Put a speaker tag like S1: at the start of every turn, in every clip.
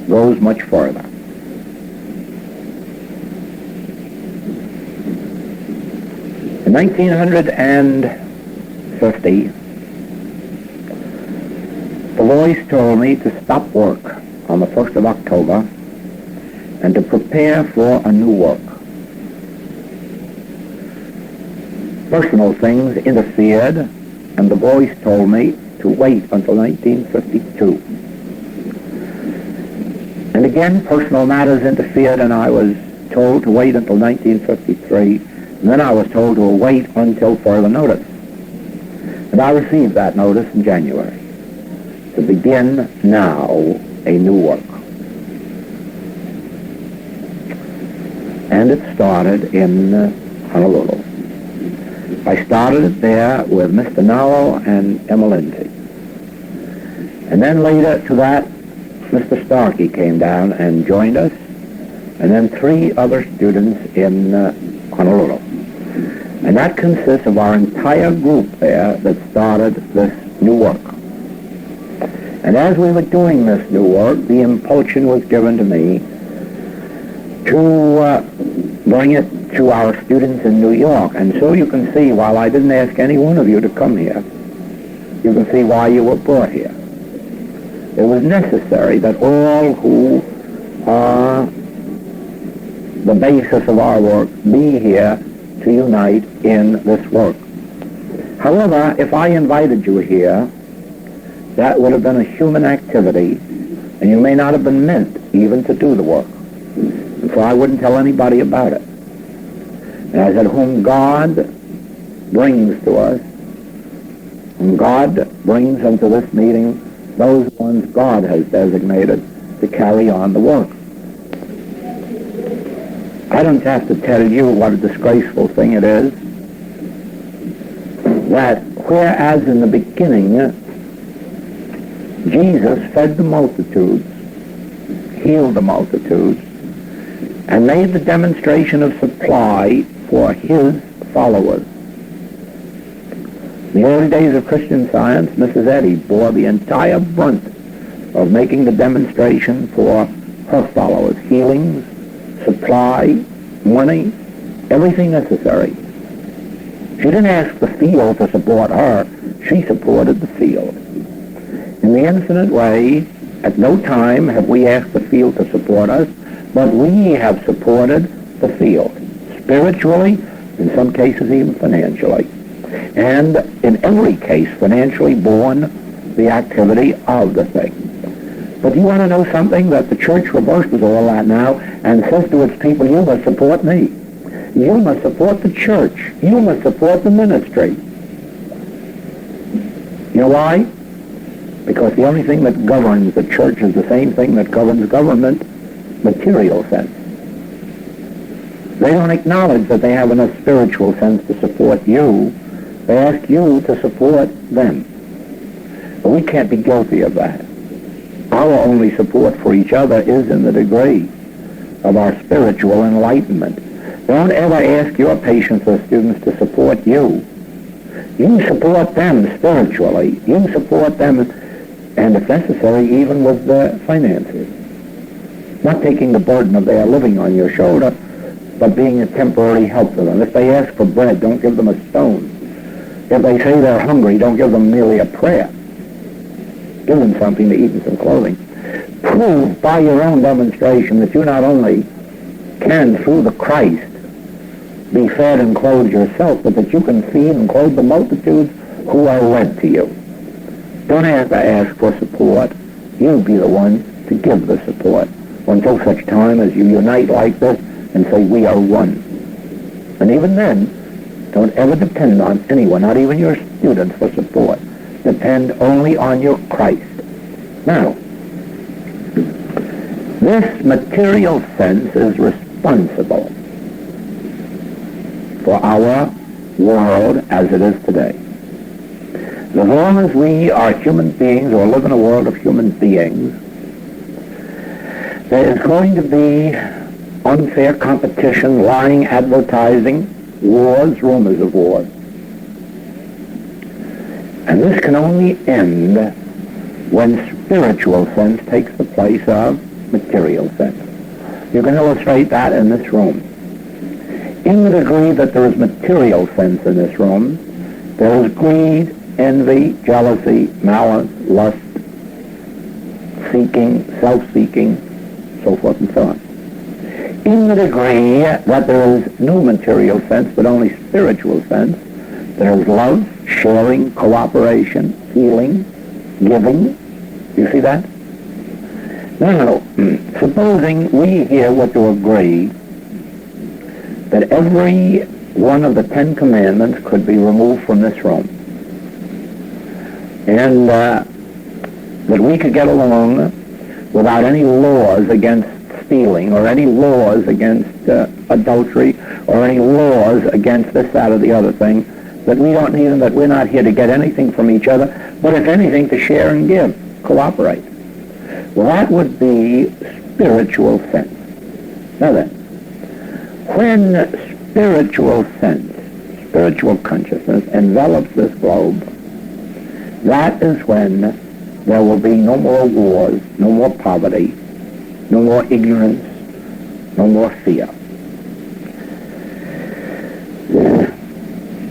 S1: goes much further. In 1950, the voice told me to stop work on the 1st of October and to prepare for a new work. Personal things interfered, and the voice told me to wait until 1952. And again, personal matters interfered, and I was told to wait until 1953, and then I was told to wait until further notice. And I received that notice in January, to begin now a new work. And it started in Honolulu. I started it there with Mr. Nowell and Emma Lindsay. And then later to that, Mr. Starkey came down and joined us, and then 3 other students in Honolulu. And that consists of our entire group there that started this new work. And as we were doing this new work, the impulsion was given to me to bring it to our students in New York. And so you can see, while I didn't ask any one of you to come here, you can see why you were brought here. It was necessary that all who are the basis of our work be here to unite in this work. However, if I invited you here, that would have been a human activity, and you may not have been meant even to do the work. And so I wouldn't tell anybody about it. And I said, whom God brings to us, whom God brings into this meeting, those ones God has designated to carry on the work. I don't have to tell you what a disgraceful thing it is that whereas in the beginning Jesus fed the multitudes, healed the multitudes, and made the demonstration of supply for his followers. In the early days of Christian Science, Mrs. Eddy bore the entire brunt of making the demonstration for her followers. Healings, supply, money, everything necessary. She didn't ask the field to support her. She supported the field. In the infinite way, at no time have we asked the field to support us, but we have supported the field, spiritually, in some cases even financially. And in every case, financially borne the activity of the thing. But you want to know something? That the church reverses all that now and says to its people, you must support me. You must support the church. You must support the ministry. You know why? Because the only thing that governs the church is the same thing that governs government, material sense. They don't acknowledge that they have enough spiritual sense to support you. They ask you to support them. But we can't be guilty of that. Our only support for each other is in the degree of our spiritual enlightenment. Don't ever ask your patients or students to support you. You support them spiritually. You support them, and if necessary, even with the finances. Not taking the burden of their living on your shoulder, but being a temporary help to them. If they ask for bread, don't give them a stone. If they say they're hungry, don't give them merely a prayer. Give them something to eat and some clothing. Prove by your own demonstration that you not only can, through the Christ, be fed and clothed yourself, but that you can feed and clothe the multitudes who are led to you. Don't have to ask for support. You be the one to give the support until such time as you unite like this and say, we are one. And even then, don't ever depend on anyone, not even your students, for support. Depend only on your Christ. Now, this material sense is responsible for our world as it is today. As long as we are human beings or live in a world of human beings, there is going to be unfair competition, lying advertising, wars, rumors of wars. And this can only end when spiritual sense takes the place of material sense. You can illustrate that in this room. In the degree that there is material sense in this room, there is greed, envy, jealousy, malice, lust, seeking, self-seeking, so forth and so on. In the degree that there is no material sense, but only spiritual sense, there is love, sharing, cooperation, healing, giving. You see that? Now, supposing we here were to agree that every one of the 10 commandments could be removed from this room, and that we could get along without any laws against stealing or any laws against adultery or any laws against this, that, or the other thing, that we don't need them, that we're not here to get anything from each other, but if anything to share and give, cooperate. Well, that would be spiritual sense. Now then, when spiritual sense, spiritual consciousness envelops this globe, that is when there will be no more wars, no more poverty, no more ignorance, no more fear.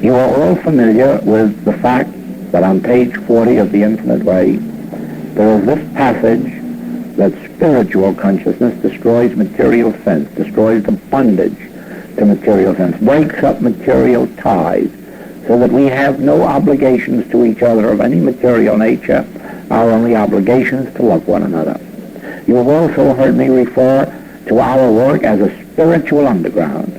S1: You are all familiar with the fact that on page 40 of The Infinite Way, there is this passage that spiritual consciousness destroys material sense, destroys the bondage to material sense, breaks up material ties, so that we have no obligations to each other of any material nature, our only obligations to love one another. You have also heard me refer to our work as a spiritual underground.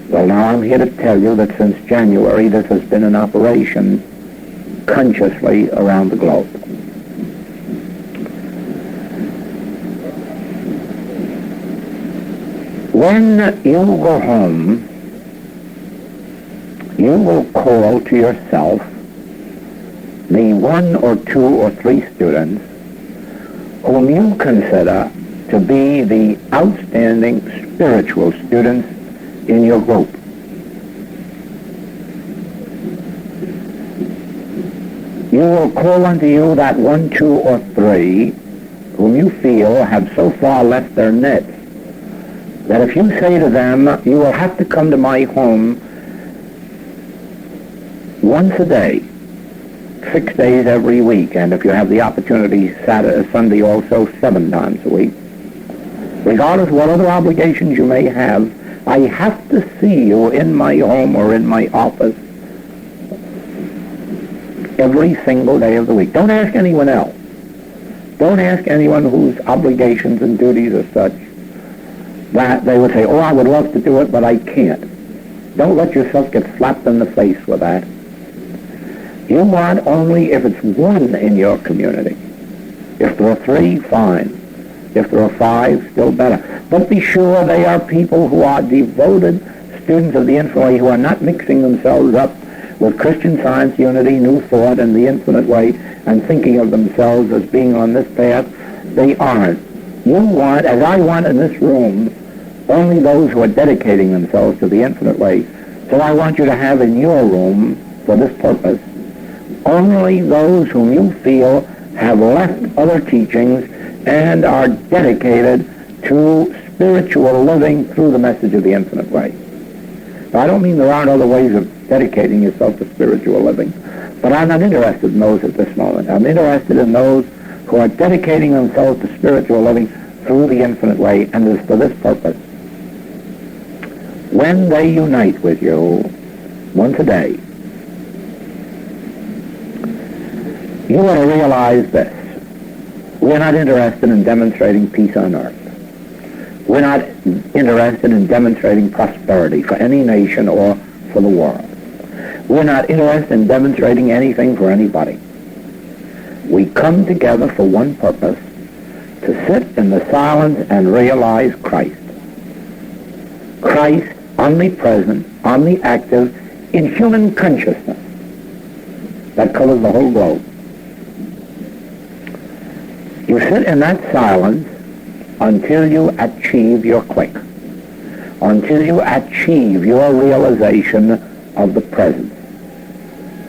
S1: Well, now I'm here to tell you that since January this has been in operation consciously around the globe. When you go home, you will call to yourself the 1 or 2 or 3 students whom you consider to be the outstanding spiritual students in your group. You will call unto you that 1, 2, or 3 whom you feel have so far left their nets that if you say to them, you will have to come to my home once a day, 6 days every week, and if you have the opportunity, Saturday, Sunday also, 7 times a week. Regardless of what other obligations you may have, I have to see you in my home or in my office every single day of the week. Don't ask anyone else. Don't ask anyone whose obligations and duties are such that they would say, oh, I would love to do it, but I can't. Don't let yourself get slapped in the face with that. You want only if it's 1 in your community. If there are 3, fine. If there are 5, still better. But be sure they are people who are devoted students of the Infinite Way, who are not mixing themselves up with Christian Science, unity, New Thought, and the Infinite Way, and thinking of themselves as being on this path. They aren't. You want, as I want in this room, only those who are dedicating themselves to the Infinite Way. So I want you to have in your room, for this purpose, only those whom you feel have left other teachings and are dedicated to spiritual living through the message of the Infinite Way. Now, I don't mean there aren't other ways of dedicating yourself to spiritual living, but I'm not interested in those at this moment. I'm interested in those who are dedicating themselves to spiritual living through the Infinite Way, and it is for this purpose. When they unite with you once a day, you ought to realize this. We're not interested in demonstrating peace on earth. We're not interested in demonstrating prosperity for any nation or for the world. We're not interested in demonstrating anything for anybody. We come together for one purpose, to sit in the silence and realize Christ. Christ, omnipresent, omniactive, in human consciousness that covers the whole globe. You sit in that silence until you achieve your click, until you achieve your realization of the presence.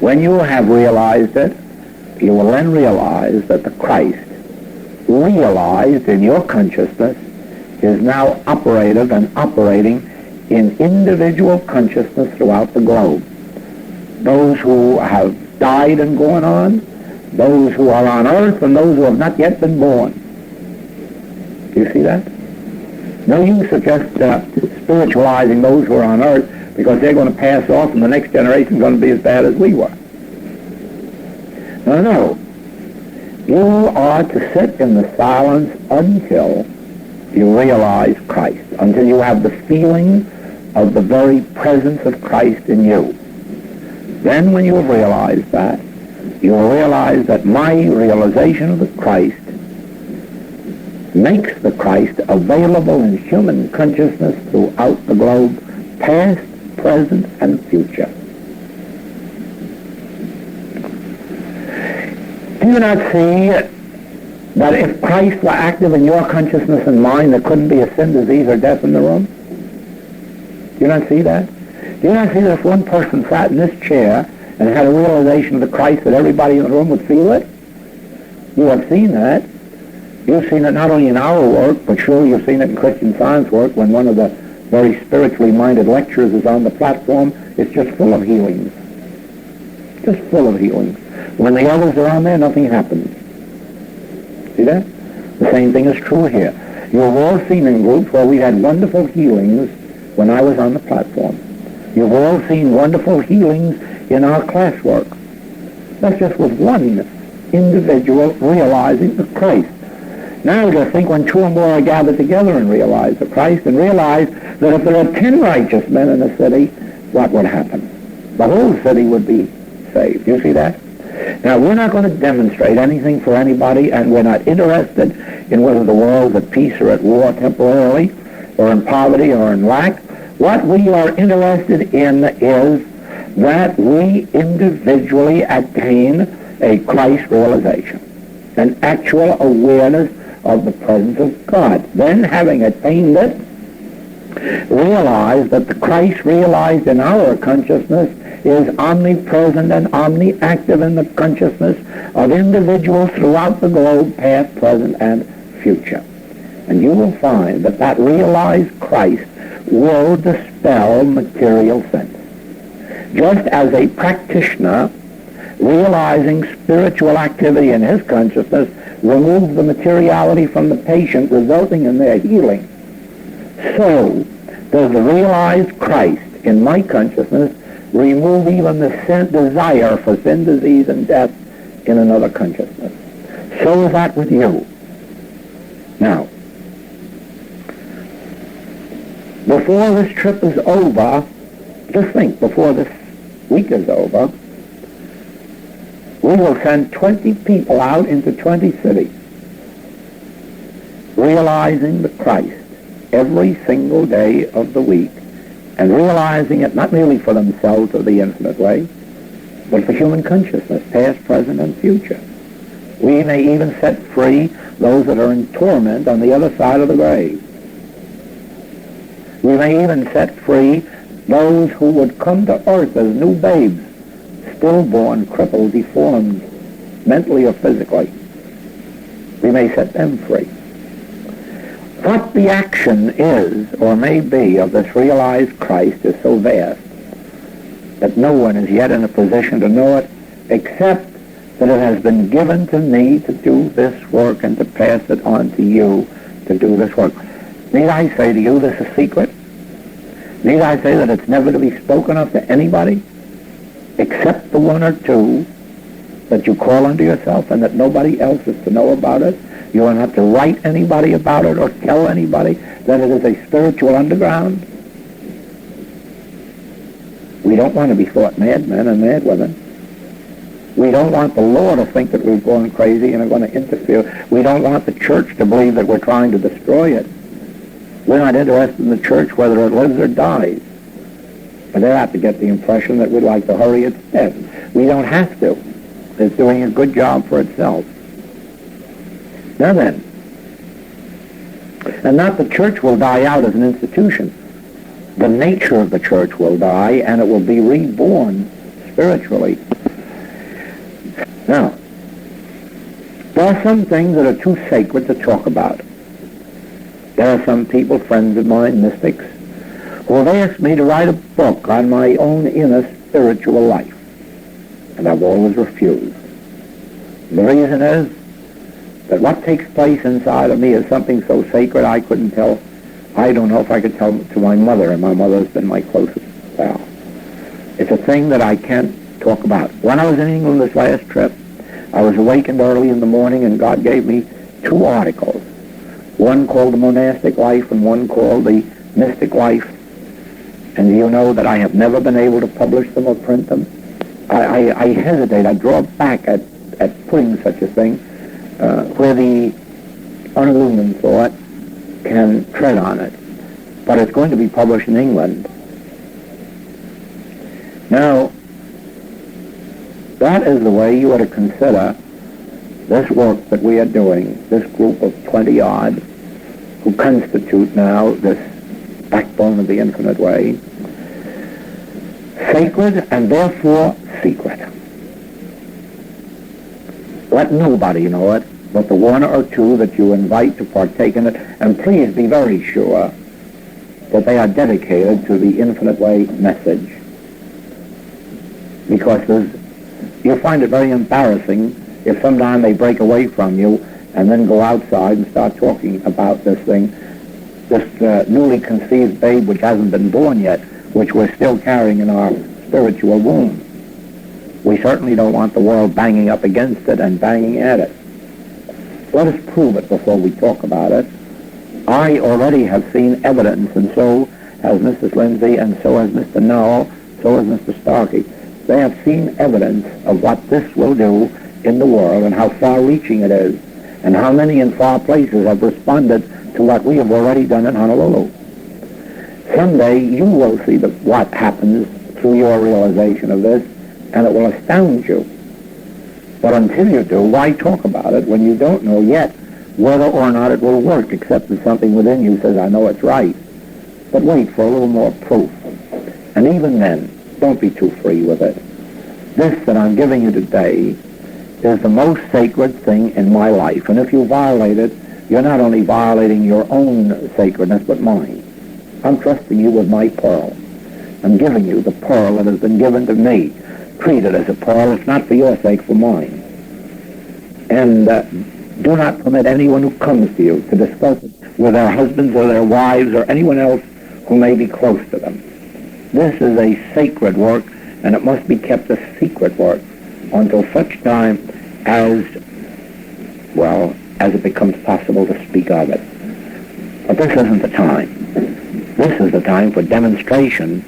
S1: When you have realized it, you will then realize that the Christ realized in your consciousness is now operative and operating in individual consciousness throughout the globe. Those who have died and gone on, those who are on earth, and those who have not yet been born. Do you see that? No use of just spiritualizing those who are on earth because they're going to pass off and the next generation is going to be as bad as we were. No. You are to sit in the silence until you realize Christ, until you have the feeling of the very presence of Christ in you. Then when you have realized that, you will realize that my realization of the Christ makes the Christ available in human consciousness throughout the globe, past, present, and future. Do you not see that if Christ were active in your consciousness and mine, there couldn't be a sin, disease, or death in the room? Do you not see that? Do you not see that if one person sat in this chair and had a realization of the Christ, that everybody in the room would feel it? You have seen that. You've seen it not only in our work, but surely you've seen it in Christian Science work when one of the very spiritually minded lecturers is on the platform. It's just full of healings. Just full of healings. When the others are on there, nothing happens. See that? The same thing is true here. You've all seen in groups where we had wonderful healings when I was on the platform. You've all seen wonderful healings in our classwork. That's just with one individual realizing the Christ. Now just think when two or more are gathered together and realize the Christ, and realize that if there are 10 righteous men in a city, what would happen? The whole city would be saved. You see that? Now, we're not going to demonstrate anything for anybody, and we're not interested in whether the world's at peace or at war temporarily, or in poverty or in lack. What we are interested in is that we individually attain a Christ realization, an actual awareness of the presence of God. Then, having attained it, realize that the Christ realized in our consciousness is omnipresent and omniactive in the consciousness of individuals throughout the globe, past, present, and future. And you will find that that realized Christ will dispel material sense. Just as a practitioner realizing spiritual activity in his consciousness removes the materiality from the patient, resulting in their healing, so does the realized Christ in my consciousness remove even the desire for sin, disease, and death in another consciousness. So is that with you. Now, before this trip is over, just think, before this week is over, we will send 20 people out into 20 cities, realizing the Christ every single day of the week, and realizing it not merely for themselves or the infinite way, but for human consciousness, past, present, and future. We may even set free those that are in torment on the other side of the grave. We may even set free those who would come to earth as new babes, stillborn, crippled, deformed, mentally or physically. We may set them free. What the action is, or may be, of this realized Christ is so vast that no one is yet in a position to know it, except that it has been given to me to do this work and to pass it on to you to do this work. Need I say to you this is secret? Need I say that it's never to be spoken of to anybody, except the one or two that you call unto yourself, and that nobody else is to know about it? You don't have to write anybody about it or tell anybody that it is a spiritual underground. We don't want to be thought madmen and mad women. We don't want the law to think that we've gone crazy and are going to interfere. We don't want the church to believe that we're trying to destroy it. We're not interested in the church whether it lives or dies. But they have to get the impression that we'd like to hurry its death. We don't have to. It's doing a good job for itself. Now then, and not the church will die out as an institution. The nature of the church will die, and it will be reborn spiritually. Now, There are some things that are too sacred to talk about. There are some people, friends of mine, mystics, who have asked me to write a book on my own inner spiritual life, and I've always refused. The reason is that what takes place inside of me is something so sacred I couldn't tell. I don't know if I could tell to my mother, and my mother's been my closest pal. It's a thing that I can't talk about. When I was in England this last trip, I was awakened early in the morning, and God gave me 2 articles, one called The Monastic Life and one called The Mystic Life. And you know that I have never been able to publish them or print them. I hesitate, I draw back at putting such a thing where the unillumined thought can tread on it. But it's going to be published in England. Now, that is the way you ought to consider this work that we are doing, this group of 20-odd who constitute now this backbone of the infinite way, sacred and therefore secret. Let nobody know it but the 1 or 2 that you invite to partake in it, and please be very sure that they are dedicated to the infinite way message, because you'll find it very embarrassing if sometime they break away from you and then go outside and start talking about this thing, this newly conceived babe which hasn't been born yet, which we're still carrying in our spiritual womb. We certainly don't want the world banging up against it and banging at it. Let us prove it before we talk about it. I already have seen evidence, and so has Mrs. Lindsay, and so has Mr. Nowell, so has Mr. Starkey. They have seen evidence of what this will do in the world and how far-reaching it is, and how many in far places have responded to what we have already done in Honolulu. Someday you will see what happens through your realization of this, and it will astound you. But until you do, why talk about it when you don't know yet whether or not it will work, except that something within you says, I know it's right. But wait for a little more proof. And even then, don't be too free with it. This that I'm giving you today is the most sacred thing in my life. And if you violate it, you're not only violating your own sacredness, but mine. I'm trusting you with my pearl. I'm giving you the pearl that has been given to me. Treat it as a pearl. It's not for your sake, for mine. And do not permit anyone who comes to you to discuss it with their husbands or their wives or anyone else who may be close to them. This is a sacred work, and it must be kept a secret work until such time as it becomes possible to speak of it. But this isn't the time. This is the time for demonstration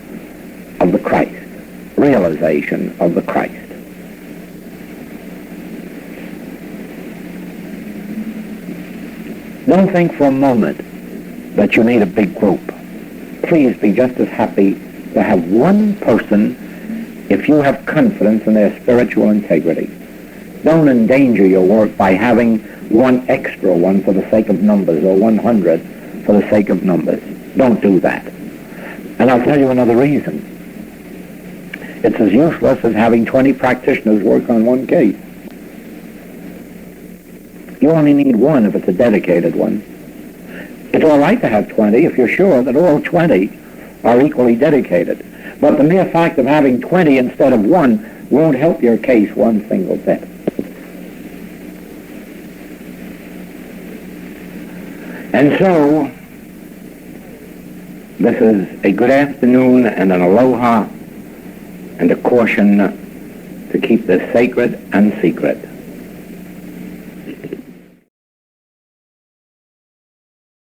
S1: of the Christ, realization of the Christ. Don't think for a moment that you need a big group. Please be just as happy to have one person if you have confidence in their spiritual integrity. Don't endanger your work by having one extra one for the sake of numbers, or 100 for the sake of numbers. Don't do that. And I'll tell you another reason. It's as useless as having 20 practitioners work on one case. You only need one if it's a dedicated one. It's all right to have 20 if you're sure that all 20 are equally dedicated. But the mere fact of having 20 instead of one won't help your case one single bit. And so, this is a good afternoon and an aloha and a caution to keep this sacred and secret.